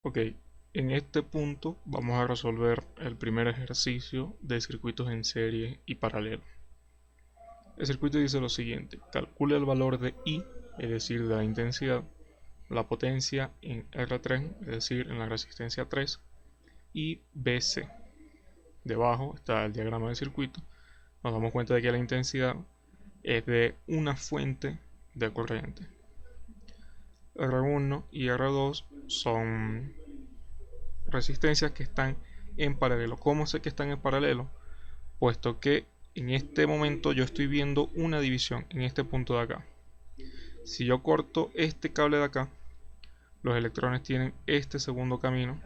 Ok, en este punto vamos a resolver el primer ejercicio de circuitos en serie y paralelo. El circuito dice lo siguiente: calcule el valor de I, es decir, de la intensidad, la potencia en R3, es decir, en la resistencia 3, y BC. Debajo está el diagrama del circuito. Nos damos cuenta de que la intensidad es de una fuente de corriente. R1 y R2 son resistencias que están en paralelo. ¿Cómo sé que están en paralelo? Puesto que en este momento yo estoy viendo una división en este punto de acá. Si yo corto este cable de acá, los electrones tienen este segundo camino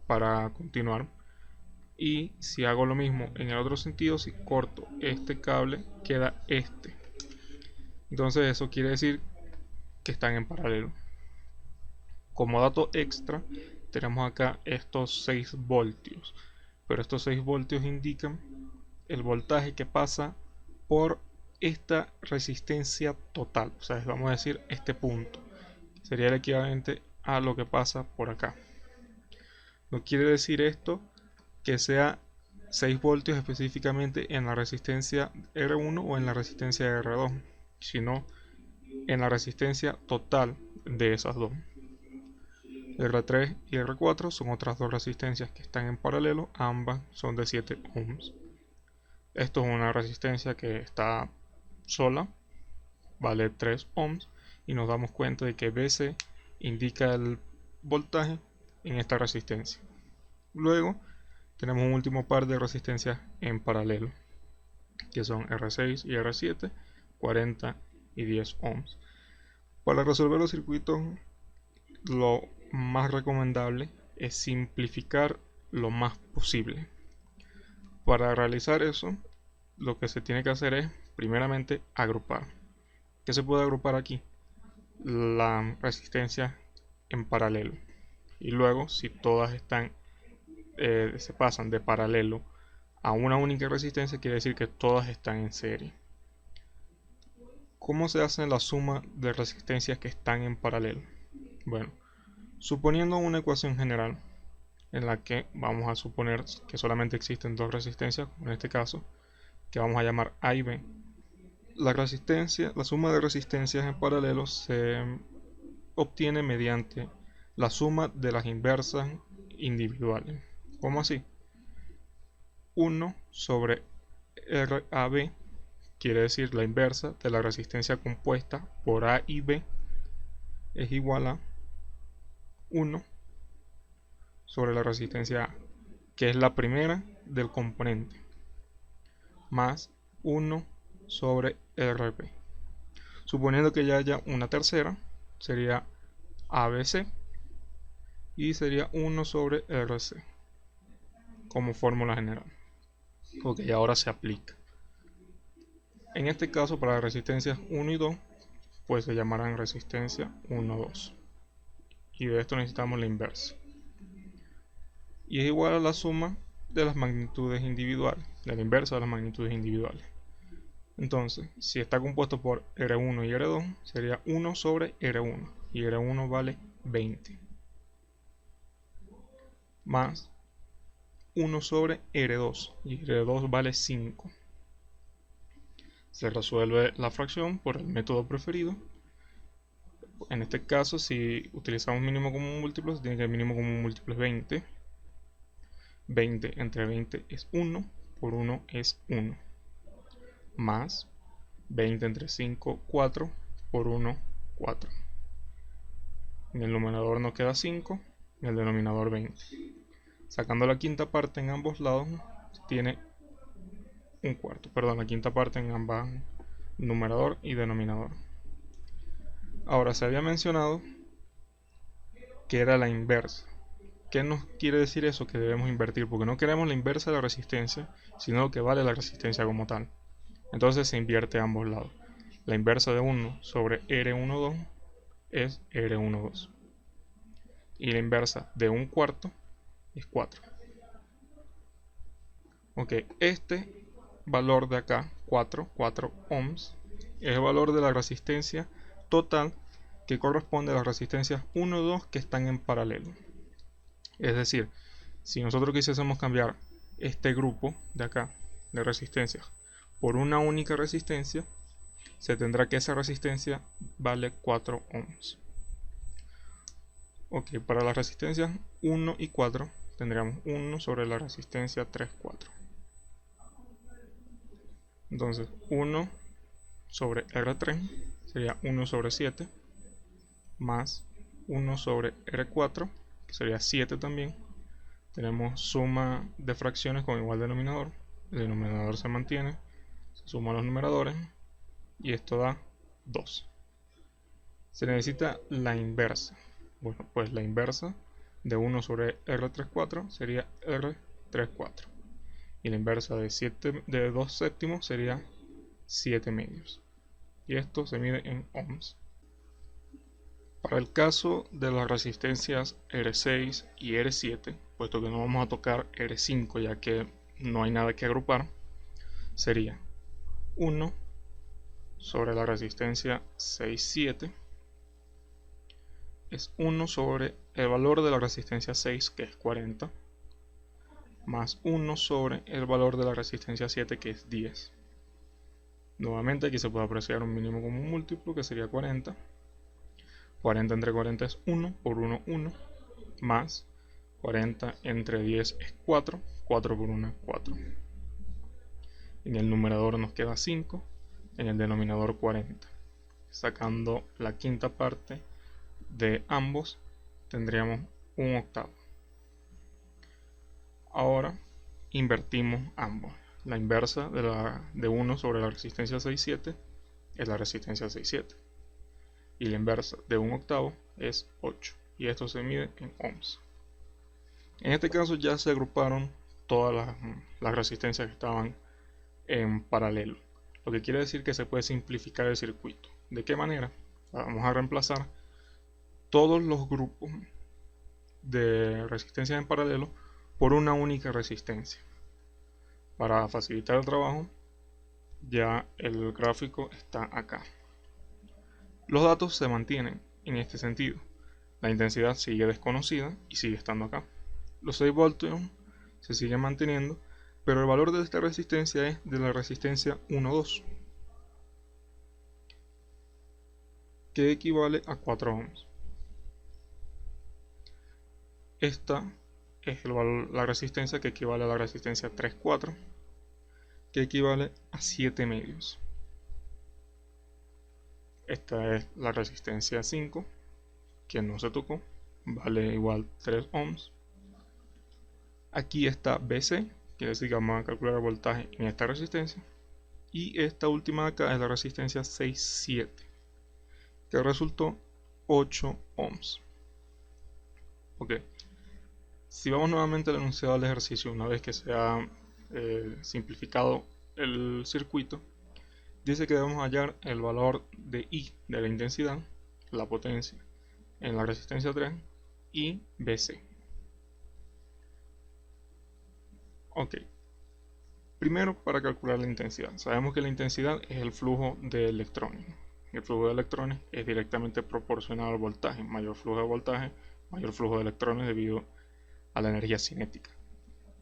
para continuar. Y si hago lo mismo en el otro sentido, si corto este cable, queda este. Entonces eso quiere decir que están en paralelo. Como dato extra, tenemos acá estos 6 voltios. Pero estos 6 voltios indican el voltaje que pasa por esta resistencia total. O sea, vamos a decir este punto. Sería el equivalente a lo que pasa por acá. No quiere decir esto que sea 6 voltios específicamente en la resistencia R1 o en la resistencia R2, sino en la resistencia total de esas dos. R3 y R4 son otras dos resistencias que están en paralelo, ambas son de 7 ohms. Esto es una resistencia que está sola, vale 3 ohms, y nos damos cuenta de que BC indica el voltaje en esta resistencia. Luego tenemos un último par de resistencias en paralelo, que son R6 y R7, 40 y 10 ohms. Para resolver los circuitos, lo más recomendable es simplificar lo más posible. Para realizar eso, lo que se tiene que hacer es, primeramente, agrupar. ¿Qué se puede agrupar aquí? La resistencia en paralelo. Y luego, si todas se pasan de paralelo a una única resistencia, quiere decir que todas están en serie. ¿Cómo se hace la suma de resistencias que están en paralelo? Bueno, suponiendo una ecuación general en la que vamos a suponer que solamente existen dos resistencias, en este caso, que vamos a llamar A y B. La suma de resistencias en paralelo se obtiene mediante la suma de las inversas individuales. ¿Cómo así? 1 sobre RAB quiere decir la inversa de la resistencia compuesta por A y B es igual a 1 sobre la resistencia A, que es la primera del componente, más 1 sobre RB. Suponiendo que ya haya una tercera, sería ABC y sería 1 sobre RC como fórmula general. Ok, ahora se aplica. En este caso, para las resistencias 1 y 2, pues se llamarán resistencia 1, 2. Y de esto necesitamos la inversa. Y es igual a la suma de las magnitudes individuales, de la inversa de las magnitudes individuales. Entonces, si está compuesto por R1 y R2, sería 1 sobre R1. Y R1 vale 20. Más 1 sobre R2. Y R2 vale 5. Se resuelve la fracción por el método preferido. En este caso, si utilizamos mínimo común múltiplo, se tiene que el mínimo común múltiplo es 20. 20 entre 20 es 1, por 1 es 1. Más 20 entre 5, 4, por 1, 4. En el numerador nos queda 5, en el denominador 20. Sacando la quinta parte en ambos lados, tiene un cuarto. Perdón, la quinta parte en ambas, numerador y denominador. Ahora, se había mencionado que era la inversa. ¿Qué nos quiere decir eso? Que debemos invertir, porque no queremos la inversa de la resistencia, sino lo que vale la resistencia como tal. Entonces se invierte a ambos lados. La inversa de 1 sobre R12 es R12. Y la inversa de un cuarto es 4. Ok, este valor de acá, 4 ohms, es el valor de la resistencia total que corresponde a las resistencias 1 y 2 que están en paralelo. Es decir, si nosotros quisiésemos cambiar este grupo de acá de resistencias por una única resistencia, se tendrá que esa resistencia vale 4 ohms. Ok, para las resistencias 1 y 4 tendríamos 1 sobre la resistencia 3, 4. Entonces 1 sobre R3 sería 1 sobre 7 más 1 sobre R4, que sería 7 también. Tenemos suma de fracciones con igual denominador. El denominador se mantiene, se suman los numeradores y esto da 2. Se necesita la inversa. Bueno, pues la inversa de 1 sobre R34 sería R34. Y la inversa de 2 séptimos sería 7 medios. Y esto se mide en ohms. Para el caso de las resistencias R6 y R7, puesto que no vamos a tocar R5 ya que no hay nada que agrupar, sería 1 sobre la resistencia 6,7 es 1 sobre el valor de la resistencia 6, que es 40, más 1 sobre el valor de la resistencia 7, que es 10. Nuevamente aquí se puede apreciar un mínimo común múltiplo, que sería 40. 40 entre 40 es 1, por 1, 1, más 40 entre 10 es 4, 4 por 1 es 4. En el numerador nos queda 5, en el denominador 40. Sacando la quinta parte de ambos, tendríamos un octavo. Ahora invertimos ambos. La inversa de 1 sobre la resistencia 6,7 es la resistencia 6,7. Y la inversa de un octavo es 8. Y esto se mide en ohms. En este caso ya se agruparon todas las resistencias que estaban en paralelo. Lo que quiere decir que se puede simplificar el circuito. ¿De qué manera? Vamos a reemplazar todos los grupos de resistencias en paralelo por una única resistencia. Para facilitar el trabajo, ya el gráfico está acá. Los datos se mantienen en este sentido. La intensidad sigue desconocida y sigue estando acá. Los 6 voltios se siguen manteniendo, pero el valor de esta resistencia es de la resistencia 1,2, que equivale a 4 ohms. Esta es la resistencia que equivale a la resistencia 3,4, que equivale a 7 medios. Esta es la resistencia 5, que no se tocó, vale igual 3 ohms. Aquí está BC, quiere decir que vamos a calcular el voltaje en esta resistencia. Y esta última de acá es la resistencia 6,7, que resultó 8 ohms. Ok. Si vamos nuevamente al enunciado del ejercicio, una vez que se ha simplificado el circuito, dice que debemos hallar el valor de I de la intensidad, la potencia, en la resistencia 3 y BC. Ok. Primero, para calcular la intensidad, sabemos que la intensidad es el flujo de electrones. El flujo de electrones es directamente proporcional al voltaje. Mayor flujo de voltaje, mayor flujo de electrones debido a la energía cinética.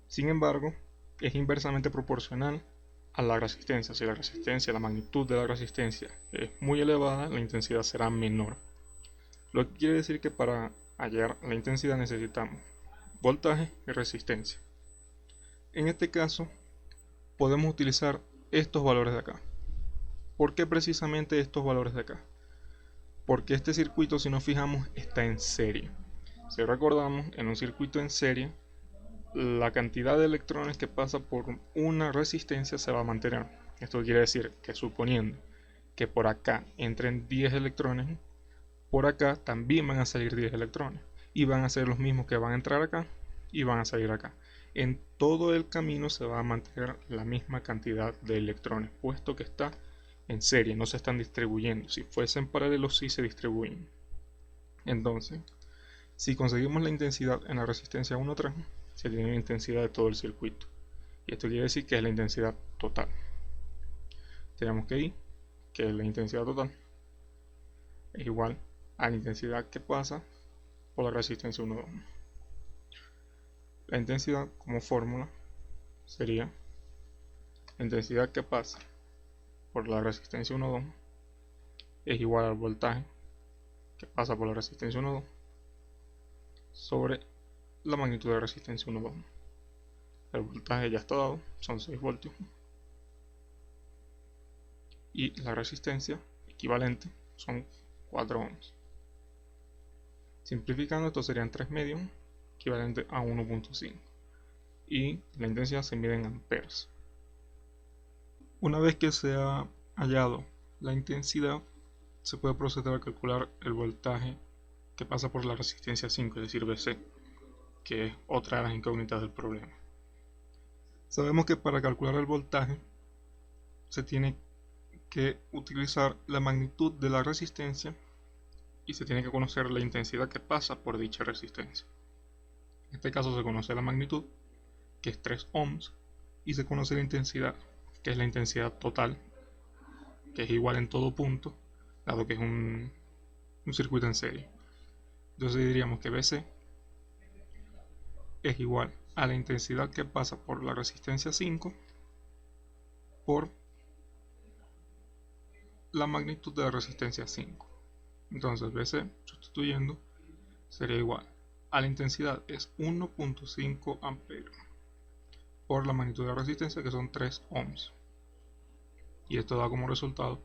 Sin embargo, es inversamente proporcional a la resistencia. Si la magnitud de la resistencia es muy elevada, la intensidad será menor. Lo que quiere decir que para hallar la intensidad necesitamos voltaje y resistencia. En este caso, podemos utilizar estos valores de acá. ¿Por qué precisamente estos valores de acá? Porque este circuito, si nos fijamos, está en serie. Si recordamos, en un circuito en serie, la cantidad de electrones que pasa por una resistencia se va a mantener. Esto quiere decir que suponiendo que por acá entren 10 electrones, por acá también van a salir 10 electrones. Y van a ser los mismos que van a entrar acá y van a salir acá. En todo el camino se va a mantener la misma cantidad de electrones, puesto que está en serie, no se están distribuyendo. Si fuesen paralelos, sí se distribuyen. Entonces, si conseguimos la intensidad en la resistencia 1,3, se tiene la intensidad de todo el circuito. Y esto quiere decir que es la intensidad total. Tenemos que I, que es la intensidad total, es igual a la intensidad que pasa por la resistencia 1,2. La intensidad como fórmula sería la intensidad que pasa por la resistencia 1 ohm es igual al voltaje que pasa por la resistencia 1 ohm sobre la magnitud de resistencia 1 ohm. El voltaje ya está dado, son 6 voltios. Y la resistencia equivalente son 4 ohms. Simplificando, esto serían 3 medios, equivalente a 1.5. Y la intensidad se mide en amperes. Una vez que se ha hallado la intensidad, se puede proceder a calcular el voltaje que pasa por la resistencia 5, es decir, BC, que es otra de las incógnitas del problema. Sabemos que para calcular el voltaje se tiene que utilizar la magnitud de la resistencia y se tiene que conocer la intensidad que pasa por dicha resistencia. En este caso se conoce la magnitud, que es 3 ohms, y se conoce la intensidad, que es la intensidad total, que es igual en todo punto, dado que es un circuito en serie. Entonces diríamos que BC es igual a la intensidad que pasa por la resistencia 5 por la magnitud de la resistencia 5. Entonces BC, sustituyendo, sería igual a la intensidad es 1.5 amperes por la magnitud de la resistencia, que son 3 ohms. Y esto da como resultado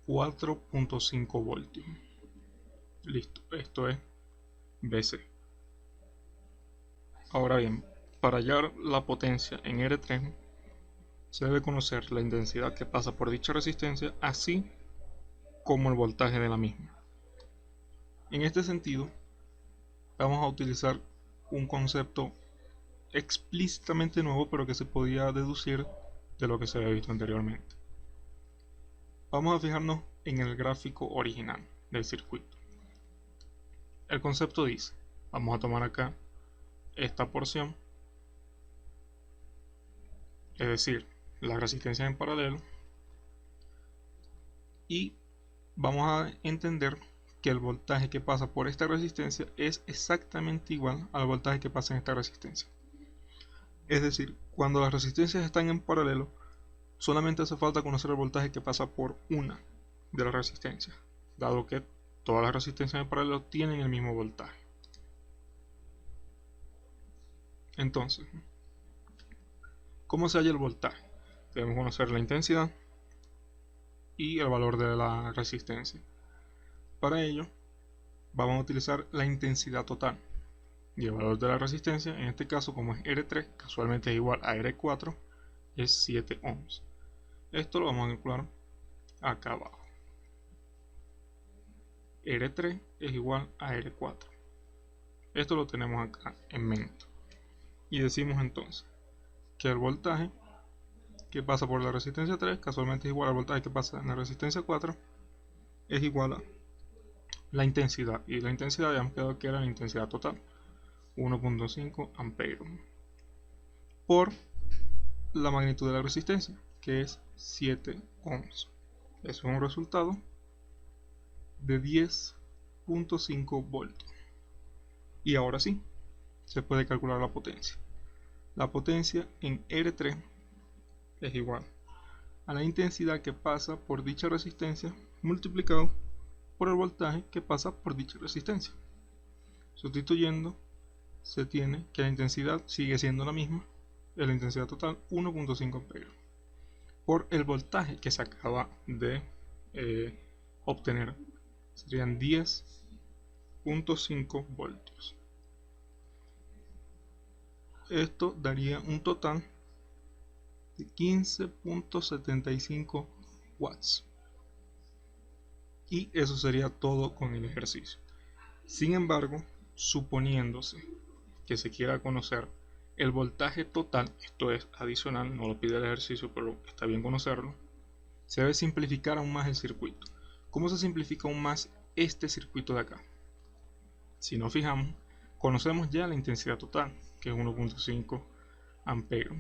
4.5 voltios. Listo, esto es BC. Ahora bien, para hallar la potencia en R3 se debe conocer la intensidad que pasa por dicha resistencia, así como el voltaje de la misma. En este sentido, vamos a utilizar un concepto explícitamente nuevo, pero que se podía deducir de lo que se había visto anteriormente. Vamos a fijarnos en el gráfico original del circuito. El concepto dice, vamos a tomar acá esta porción, es decir, la resistencia en paralelo, y vamos a entender que el voltaje que pasa por esta resistencia es exactamente igual al voltaje que pasa en esta resistencia. Es decir, cuando las resistencias están en paralelo, solamente hace falta conocer el voltaje que pasa por una de las resistencias, dado que todas las resistencias en paralelo tienen el mismo voltaje. Entonces, ¿cómo se halla el voltaje? Debemos conocer la intensidad y el valor de la resistencia. Para ello, vamos a utilizar la intensidad total. Y el valor de la resistencia, en este caso como es R3, casualmente es igual a R4, es 7 ohms. Esto lo vamos a calcular acá abajo. R3 es igual a R4. Esto lo tenemos acá en mente. Y decimos entonces que el voltaje que pasa por la resistencia 3, casualmente es igual al voltaje que pasa en la resistencia 4, es igual a la intensidad. Y la intensidad ya hemos quedado que era la intensidad total, 1.5 amperes, por la magnitud de la resistencia, que es 7 ohms. Eso es un resultado de 10.5 voltios. Y ahora sí, se puede calcular la potencia. La potencia en R3 es igual a la intensidad que pasa por dicha resistencia multiplicado por el voltaje que pasa por dicha resistencia. Sustituyendo, se tiene que la intensidad sigue siendo la misma, es la intensidad total 1.5 amperes, por el voltaje que se acaba de obtener, serían 10.5 voltios. Esto daría un total de 15.75 watts. Y eso sería todo con el ejercicio. Sin embargo, suponiéndose que se quiera conocer el voltaje total, esto es adicional, no lo pide el ejercicio, pero está bien conocerlo, se debe simplificar aún más el circuito. ¿Cómo se simplifica aún más este circuito de acá? Si nos fijamos, conocemos ya la intensidad total, que es 1.5 amperes.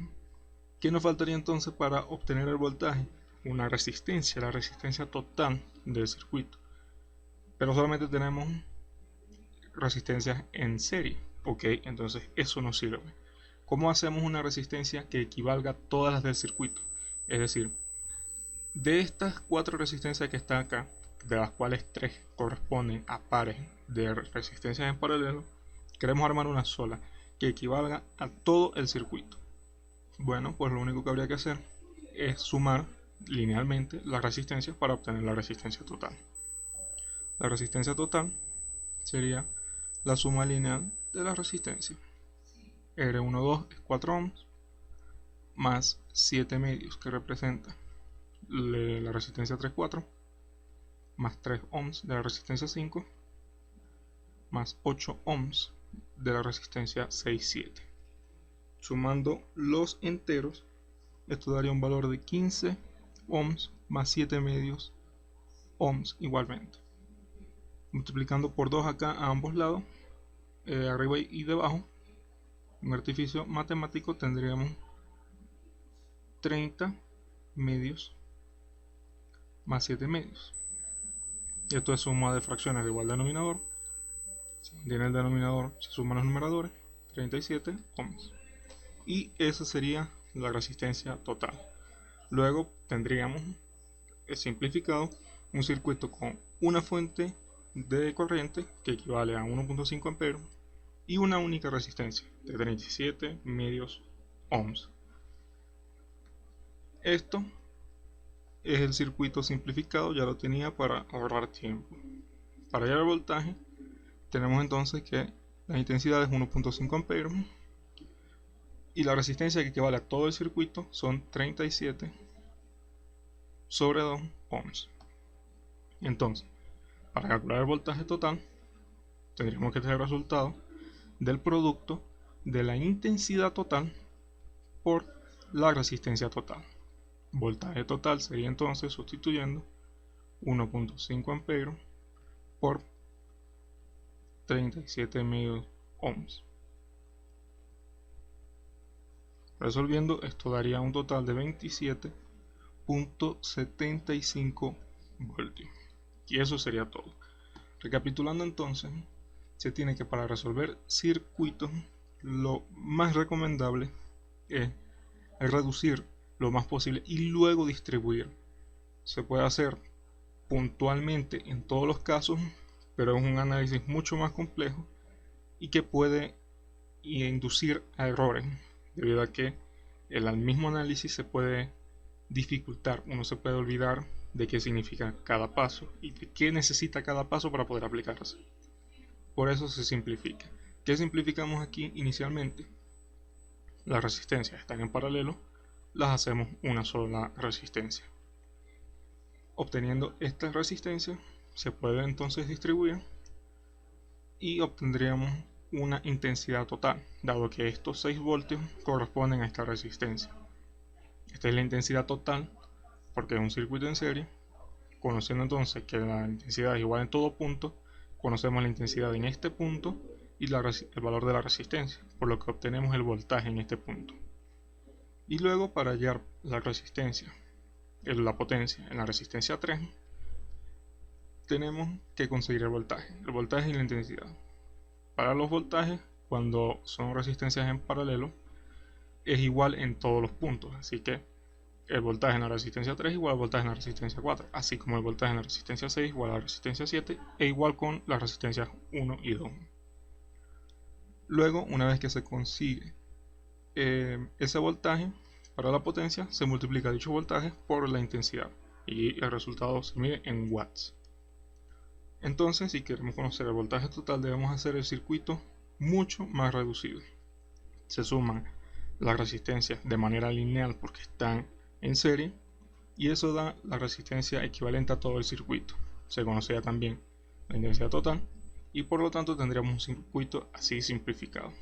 ¿Qué nos faltaría entonces para obtener el voltaje? Una resistencia, la resistencia total del circuito. Pero solamente tenemos resistencias en serie. Ok, entonces eso no sirve. ¿Cómo hacemos una resistencia que equivalga a todas las del circuito? Es decir, de estas 4 resistencias que están acá, de las cuales 3 corresponden a pares de resistencias en paralelo, queremos armar una sola que equivalga a todo el circuito. Bueno, pues lo único que habría que hacer es sumar linealmente las resistencias para obtener la resistencia total. La resistencia total sería la suma lineal de las resistencias. R12 es 4 ohms más 7 medios, que representa la resistencia 3,4, más 3 ohms de la resistencia 5, más 8 ohms de la resistencia 6,7. Sumando los enteros, esto daría un valor de 15 ohms más 7 medios ohms igualmente. Multiplicando por 2 acá a ambos lados, arriba y debajo, en artificio matemático tendríamos 30 medios más 7 medios. Y esto es suma de fracciones de igual denominador. Se mantiene el denominador, se suman los numeradores, 37 ohms. Y esa sería la resistencia total. Luego tendríamos, simplificado, un circuito con una fuente de corriente que equivale a 1.5 amperes y una única resistencia de 37 medios ohms. Esto es el circuito simplificado, ya lo tenía para ahorrar tiempo. Para hallar el voltaje tenemos entonces que la intensidad es 1.5 amperes y la resistencia que equivale a todo el circuito son 37 sobre 2 ohms. Entonces, para calcular el voltaje total tendríamos que tener el resultado del producto de la intensidad total por la resistencia total. Voltaje total sería entonces, sustituyendo 1.5 amperes por 37 medios ohms. Resolviendo, esto daría un total de 27.75 voltios. Y eso sería todo. Recapitulando entonces, se tiene que, para resolver circuitos, lo más recomendable es reducir lo más posible y luego distribuir. Se puede hacer puntualmente en todos los casos, pero es un análisis mucho más complejo y que puede inducir a errores, debido a que al mismo análisis se puede dificultar. Uno se puede olvidar de qué significa cada paso y de qué necesita cada paso para poder aplicarse. Por eso se simplifica. ¿Qué simplificamos aquí inicialmente? Las resistencias están en paralelo, las hacemos una sola resistencia. Obteniendo esta resistencia se puede entonces distribuir y obtendríamos una intensidad total, dado que estos 6 voltios corresponden a esta resistencia. Esta es la intensidad total porque es un circuito en serie. Conociendo entonces que la intensidad es igual en todo punto, conocemos la intensidad en este punto y el valor de la resistencia, por lo que obtenemos el voltaje en este punto. Y luego, para hallar la resistencia, la potencia en la resistencia 3, tenemos que conseguir el voltaje y la intensidad. Para los voltajes, cuando son resistencias en paralelo, es igual en todos los puntos, así que el voltaje en la resistencia 3 igual al voltaje en la resistencia 4, así como el voltaje en la resistencia 6 igual a la resistencia 7 e igual con las resistencias 1 y 2. Luego, una vez que se consigue ese voltaje, para la potencia se multiplica dicho voltaje por la intensidad y el resultado se mide en watts. Entonces, si queremos conocer el voltaje total, debemos hacer el circuito mucho más reducido. Se suman las resistencias de manera lineal porque están en serie y eso da la resistencia equivalente a todo el circuito. Se conocería también la intensidad total y por lo tanto tendríamos un circuito así simplificado.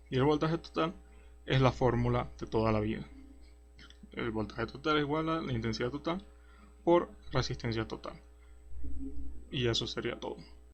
Y el voltaje total es la fórmula de toda la vida. El voltaje total es igual a la intensidad total por resistencia total. Y eso sería todo.